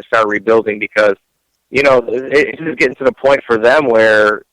start rebuilding because, it's just getting to the point for them where,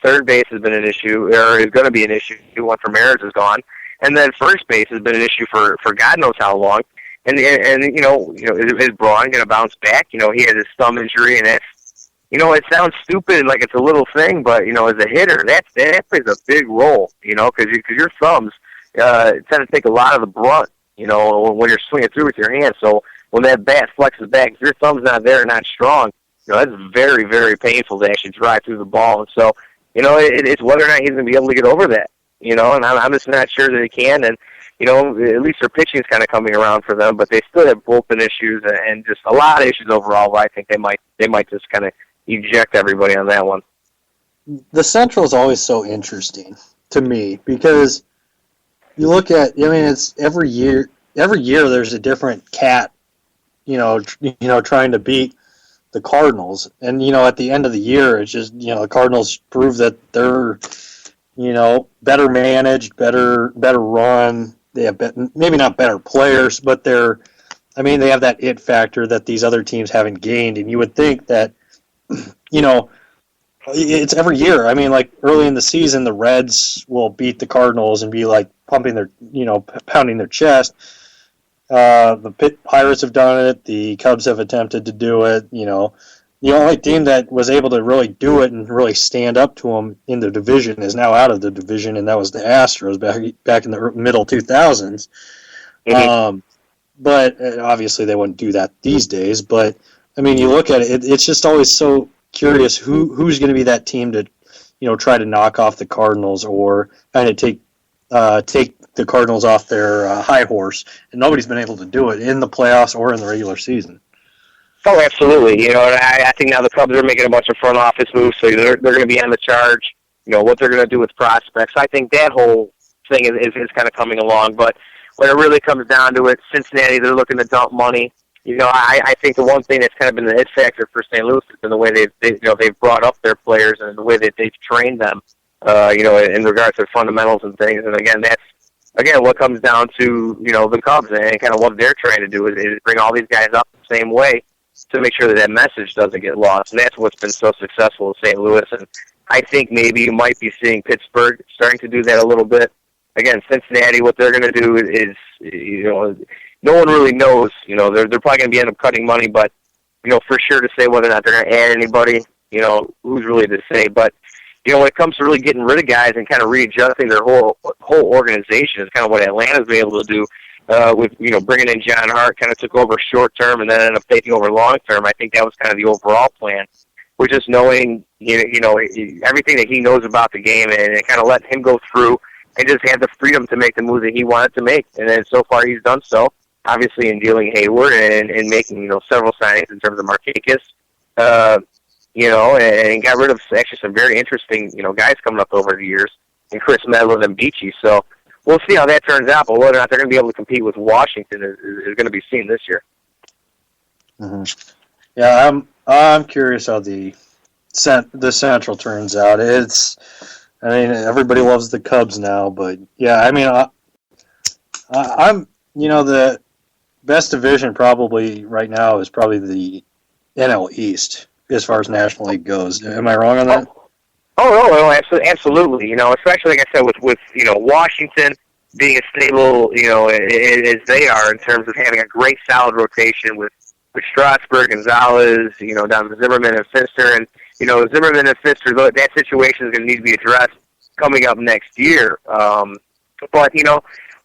third base has been an issue, or is going to be an issue once Ramirez is gone. And then first base has been an issue for God knows how long. And is Braun going to bounce back? He had his thumb injury, and that's, it sounds stupid, like it's a little thing, but, as a hitter, that plays a big role, because your thumbs tend to take a lot of the brunt, when you're swinging through with your hands. So when that bat flexes back, if your thumb's not there, not strong, that's very, very painful to actually drive through the ball. And so, it's whether or not he's going to be able to get over that, and I'm just not sure that he can. And, at least their pitching is kind of coming around for them, but they still have bullpen issues and just a lot of issues overall. But I think they might just kind of eject everybody on that one. The Central is always so interesting to me because you look at, it's every year there's a different cat, trying to beat the Cardinals. And, at the end of the year, it's just, the Cardinals prove that they're, better managed, better run. They have maybe not better players, but they have that it factor that these other teams haven't gained. And you would think that, it's every year. Like early in the season, the Reds will beat the Cardinals and be like pumping their, pounding their chest. The Pirates have done it. The Cubs have attempted to do it. The only team that was able to really do it and really stand up to them in the division is now out of the division, and that was the Astros back in the middle 2000s. Mm-hmm. But obviously they wouldn't do that these days. But you look at it; it's just always so curious who's going to be that team to, try to knock off the Cardinals or kind of take the Cardinals off their high horse, and nobody's been able to do it in the playoffs or in the regular season. Oh, absolutely. And I think now the Cubs are making a bunch of front office moves, so they're going to be on the charge. What they're going to do with prospects. I think that whole thing is kind of coming along. But when it really comes down to it, Cincinnati, they're looking to dump money. I think the one thing that's kind of been the hit factor for St. Louis has been the way they've brought up their players and the way that they've trained them. In regards to fundamentals and things. And that's what comes down to the Cubs and kind of what they're trying to do is bring all these guys up the same way to make sure that message doesn't get lost. And that's what's been so successful in St. Louis. And I think maybe you might be seeing Pittsburgh starting to do that a little bit. Again, Cincinnati, what they're going to do is, no one really knows. They're probably going to be end up cutting money, but, for sure to say whether or not they're going to add anybody, who's really to say. But, when it comes to really getting rid of guys and kind of readjusting their whole organization is kind of what Atlanta's been able to do. With bringing in John Hart, kind of took over short term and then ended up taking over long term. I think that was kind of the overall plan. We're just knowing everything that he knows about the game and kind of let him go through and just have the freedom to make the moves that he wanted to make. And then so far he's done so, obviously in dealing Hayward and making several signings in terms of Markakis, and got rid of actually some very interesting guys coming up over the years, and Chris Medlin and Beachy. So we'll see how that turns out, but whether or not they're going to be able to compete with Washington is going to be seen this year. Mm-hmm. Yeah, I'm curious how the Central turns out. Everybody loves the Cubs now, but yeah, I'm the best division probably right now is probably the NL East as far as National League goes. Am I wrong on that? Oh, no, absolutely. Especially like I said, with Washington being as stable, as they are in terms of having a great solid rotation with Strasburg, Gonzalez, down to Zimmerman and Pfister, and Zimmerman and Pfister, that situation is going to need to be addressed coming up next year. But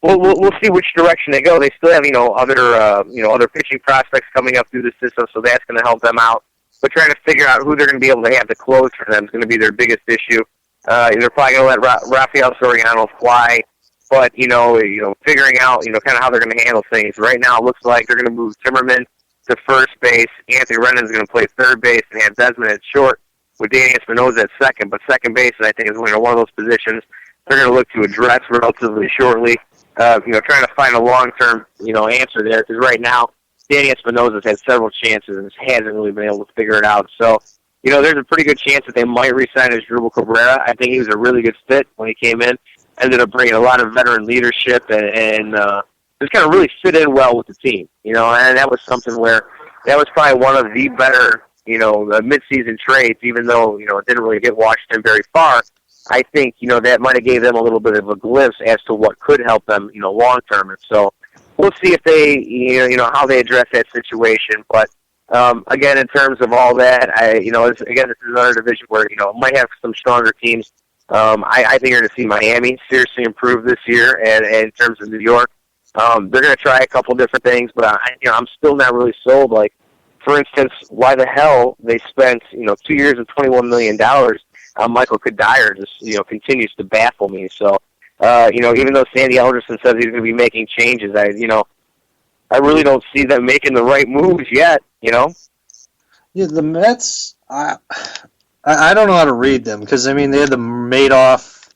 we'll see which direction they go. They still have other pitching prospects coming up through the system, so that's going to help them out. But trying to figure out who they're going to be able to have to close for them is going to be their biggest issue. They're probably going to let Rafael Soriano fly, but figuring out kind of how they're going to handle things. Right now, it looks like they're going to move Zimmerman to first base. Anthony Rendon's going to play third base and have Desmond at short with Danny Espinosa at second. But second base, I think, is one of those positions they're going to look to address relatively shortly. Trying to find a long-term answer there, because right now Danny Espinosa's had several chances and hasn't really been able to figure it out. So, there's a pretty good chance that they might re-sign Asdrubal Cabrera. I think he was a really good fit when he came in. Ended up bringing a lot of veteran leadership and just kind of really fit in well with the team. And that was something where that was probably one of the better, mid-season trades, even though, it didn't really get Washington very far. I think, that might have gave them a little bit of a glimpse as to what could help them, long term. And so we'll see if they, how they address that situation. But, again, in terms of all that, this is another division where, might have some stronger teams. I think you're going to see Miami seriously improve this year, and in terms of New York, they're going to try a couple different things, but I'm still not really sold. Like, for instance, why the hell they spent 2 years and $21 million on Michael Kadire just continues to baffle me. So even though Sandy Alderson says he's going to be making changes, I really don't see them making the right moves yet. Yeah, the Mets. I don't know how to read them because, they had the Madoff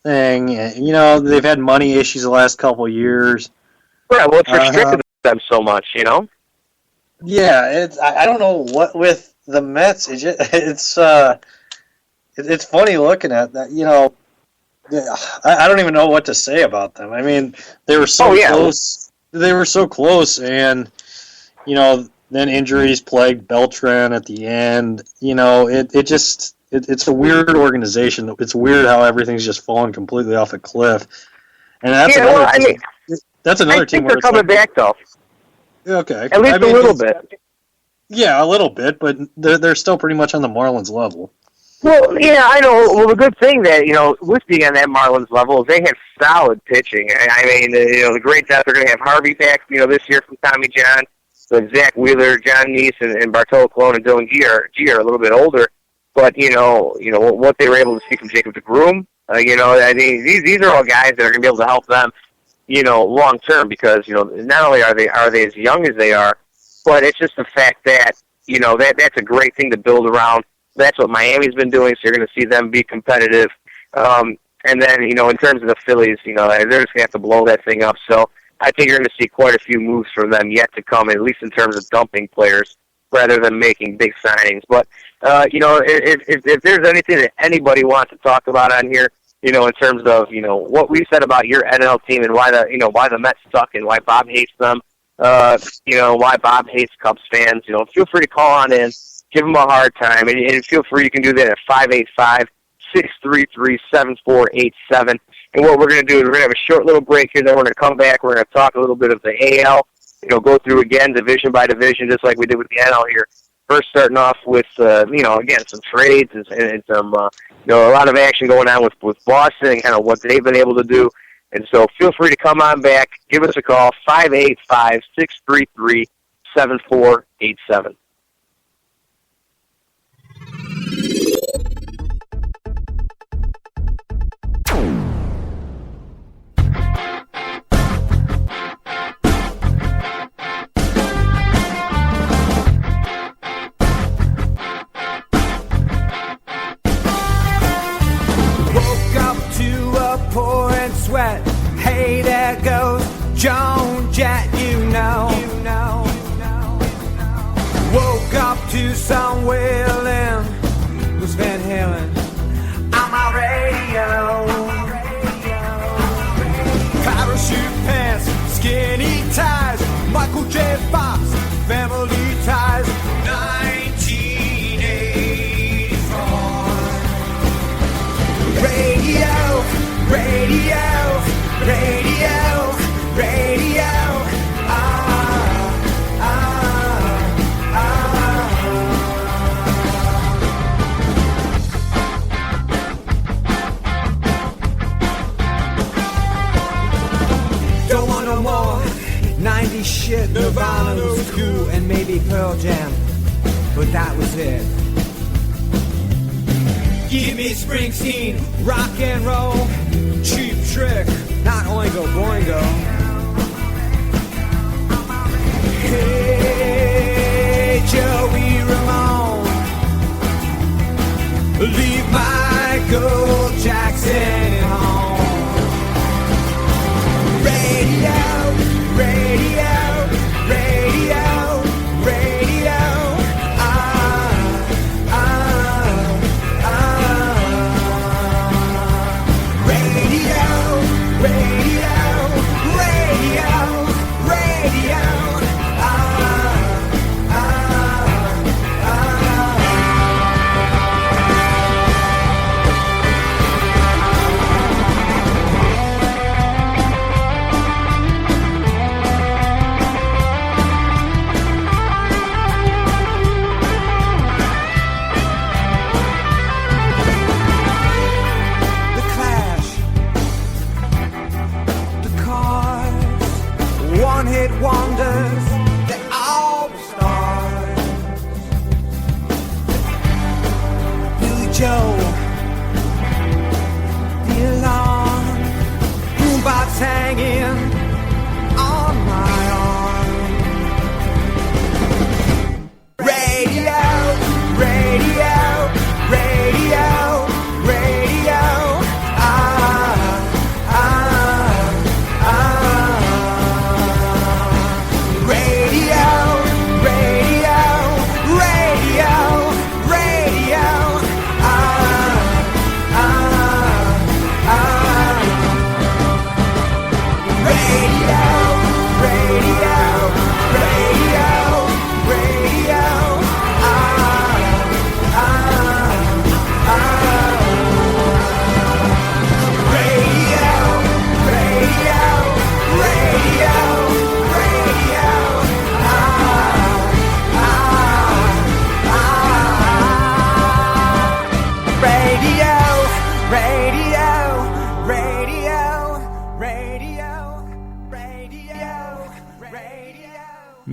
thing. And, they've had money issues the last couple of years. Yeah, well, it's restricted them so much, Yeah, I don't know what with the Mets. It's funny looking at that. I don't even know what to say about them. They were so close. They were so close, and then injuries plagued Beltran at the end. It's a weird organization. It's weird how everything's just fallen completely off a cliff. And that's that's another team where they're coming back though. Okay, at least a little bit. Yeah, a little bit, but they're still pretty much on the Marlins level. Well, yeah, I know. Well, the good thing that, with being on that Marlins level is they have solid pitching. The great depth, they're going to have Harvey back, this year from Tommy John. So Zach Wheeler, John Neese, and Bartolo Colon and Dylan Gee are a little bit older. But, what they were able to see from Jacob DeGrom, these are all guys that are going to be able to help them, long term because, not only are they as young as they are, but it's just the fact that, that's a great thing to build around. That's what Miami's been doing, so you're going to see them be competitive. And then, in terms of the Phillies, they're just going to have to blow that thing up. So I think you're going to see quite a few moves from them yet to come, at least in terms of dumping players rather than making big signings. But, if there's anything that anybody wants to talk about on here, in terms of, what we said about your NL team and why the Mets suck and why Bob hates them, why Bob hates Cubs fans, feel free to call on in. Give them a hard time, and feel free. You can do that at 585-633-7487. And what we're going to do is we're going to have a short little break here. Then we're going to come back. We're going to talk a little bit of the AL. Go through again division by division, just like we did with the NL here. First, starting off with again some trades and some a lot of action going on with Boston and kind of what they've been able to do. And so feel free to come on back. Give us a call 585-633-7487. Sweat. Hey, there goes Joan Jett, Woke up to some wailing, was Van Halen on my radio. Parachute pants, skinny ties, Michael J. Fox, family ties, 1984. Radio. Don't want no more 90s shit. Nirvana was cool and maybe Pearl Jam, but that was it. Give me Springsteen, rock and roll, Cheap Trick, not Oingo Boingo. Hey, Joey Ramone, leave Michael Jackson at home. Radio. Radio.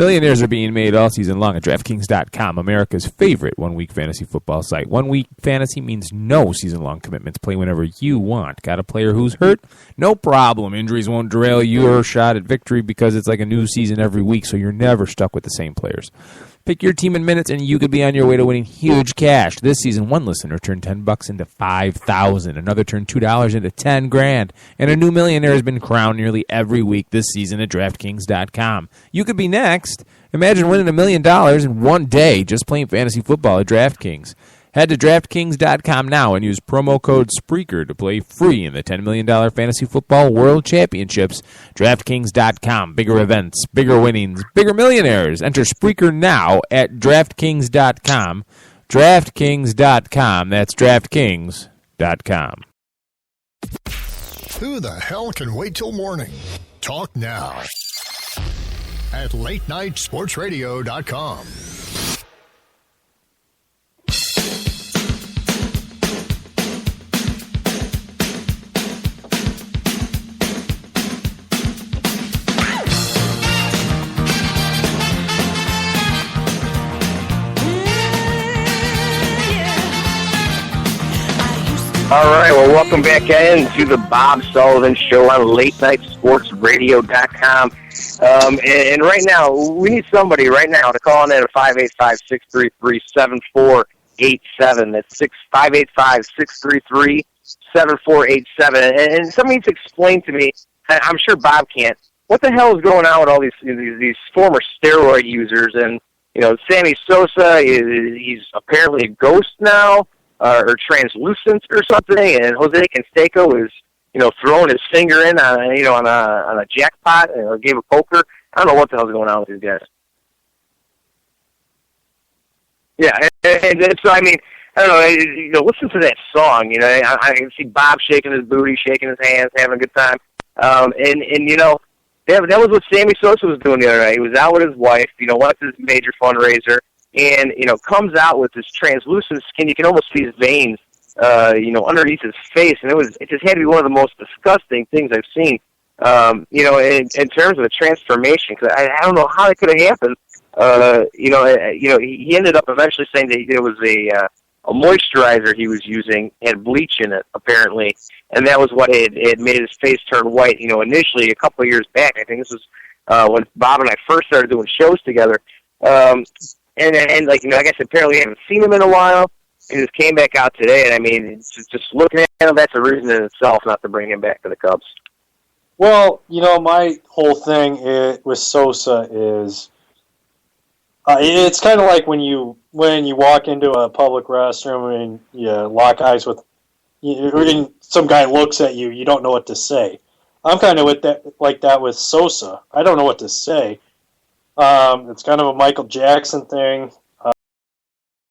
Millionaires are being made all season long at DraftKings.com, America's favorite one-week fantasy football site. One-week fantasy means no season-long commitments. Play whenever you want. Got a player who's hurt? No problem. Injuries won't derail your shot at victory because it's like a new season every week, so you're never stuck with the same players. Pick your team in minutes, and you could be on your way to winning huge cash. This season, one listener turned $10 into $5,000. Another turned $2 into $10,000. And a new millionaire has been crowned nearly every week this season at DraftKings.com. You could be next. Imagine winning $1 million in one day just playing fantasy football at DraftKings. Head to DraftKings.com now and use promo code Spreaker to play free in the $10 million Fantasy Football World Championships. DraftKings.com. Bigger events, bigger winnings, bigger millionaires. Enter Spreaker now at DraftKings.com. DraftKings.com. That's DraftKings.com. Who the hell can wait till morning? Talk now at LateNightSportsRadio.com. All right, well, welcome back into the Bob Sullivan Show on LateNightSportsRadio.com. And right now, we need somebody right now to call in at 585-633-7487. That's 585-633-7487. And somebody needs to explain to me, I'm sure Bob can't, what the hell is going on with all these former steroid users? And, you know, Sammy Sosa, he's apparently a ghost now. Or translucent or something, and Jose Canseco is, you know, throwing his finger in on, you know, on a jackpot or a game of poker. I don't know what the hell's going on with these guys. Yeah, and so I mean, I don't know. You know, listen to that song. You know, I can see Bob shaking his booty, shaking his hands, having a good time. And you know, that was what Sammy Sosa was doing the other night. He was out with his wife. You know, went to this major fundraiser. And, you know, comes out with this translucent skin. You can almost see his veins, you know, underneath his face. And it just had to be one of the most disgusting things I've seen, you know, in terms of the transformation. Because I don't know how it could have happened. You know, he ended up eventually saying that it was a moisturizer he was using had bleach in it, apparently. And that was what had made his face turn white, you know, initially a couple of years back. I think this was when Bob and I first started doing shows together. And like, you know, I guess apparently I haven't seen him in a while. He just came back out today, and I mean, just looking at him, that's a reason in itself not to bring him back to the Cubs. Well, you know, my whole thing with Sosa is it's kind of like when you walk into a public restroom and you lock eyes with, and some guy looks at you, you don't know what to say. I'm kind of like that with Sosa. I don't know what to say. It's kind of a Michael Jackson thing.